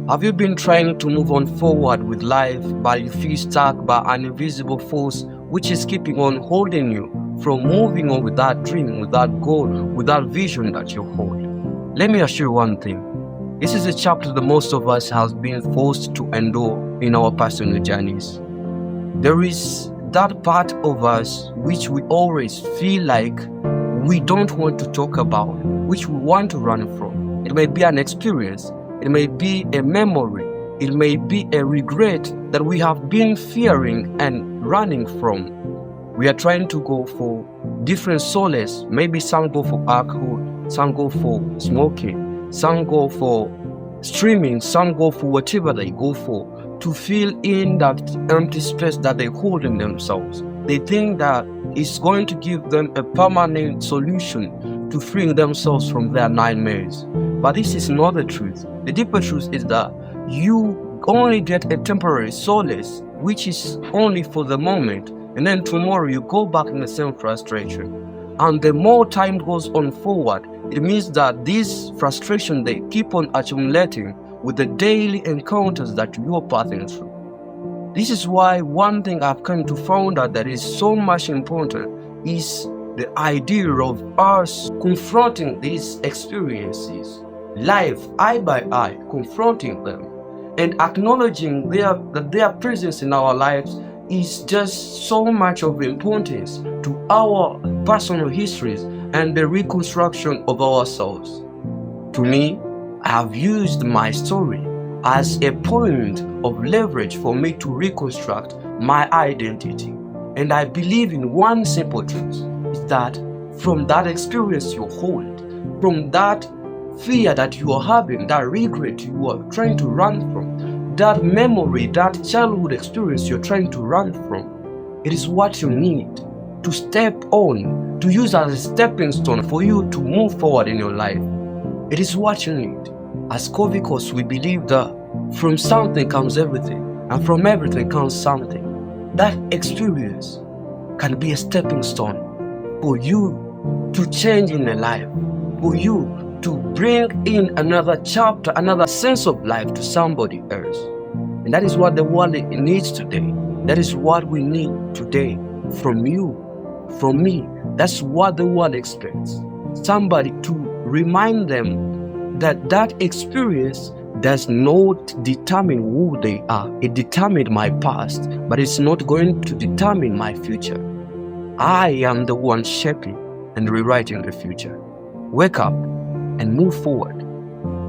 Have you been trying to move on forward with life, but you feel stuck by an invisible force which is keeping on holding you from moving on with that dream, with that goal, with that vision that you hold? Let me assure you one thing. This is a chapter that most of us have been forced to endure in our personal journeys. There is that part of us which we always feel like we don't want to talk about, which we want to run from. It may be an experience, it may be a memory, it may be a regret that we have been fearing and running from. We are trying to go for different solace. Maybe some go for alcohol, some go for smoking, some go for streaming, some go for whatever they go for to fill in that empty space that they hold in themselves. They think that it's going to give them a permanent solution to freeing themselves from their nightmares. But this is not the truth. The deeper truth is that you only get a temporary solace, which is only for the moment, and then tomorrow you go back in the same frustration. And the more time goes on forward, it means that this frustration, they keep on accumulating with the daily encounters that you are passing through. This is why one thing I've come to find out that is so much important is the idea of us confronting these experiences, live, eye by eye, confronting them, and acknowledging that their presence in our lives is just so much of importance to our personal histories and the reconstruction of ourselves. To me, I have used my story as a point of leverage for me to reconstruct my identity. And I believe in one simple truth, is that from that experience you hold, from that fear that you are having, that regret you are trying to run from, that memory, that childhood experience you're trying to run from, it is what you need to step on, to use as a stepping stone for you to move forward in your life. It is what you need. As Kovicos, we believe that from something comes everything, and from everything comes something. That experience can be a stepping stone for you to change in a life, for you to bring in another chapter, another sense of life to somebody else. And that is what the world needs today. That is what we need today from you, from me. That's what the world expects. Somebody to remind them that that experience does not determine who they are. It determined my past, but it's not going to determine my future. I am the one shaping and rewriting the future. Wake up and move forward.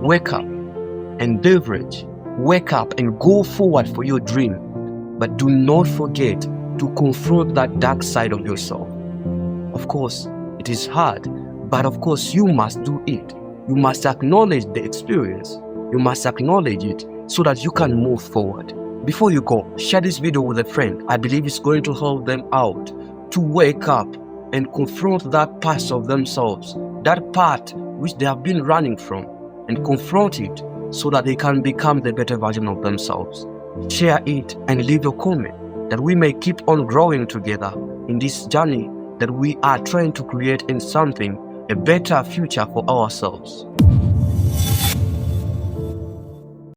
Wake up and leverage. Wake up and go forward for your dream. But do not forget to confront that dark side of yourself. Of course, it is hard, but of course you must do it. You must acknowledge the experience. You must acknowledge it so that you can move forward. Before you go, share this video with a friend. I believe it's going to help them out to wake up and confront that part of themselves, that part which they have been running from, and confront it so that they can become the better version of themselves. Share it and leave your comment that we may keep on growing together in this journey that we are trying to create in something, a better future for ourselves.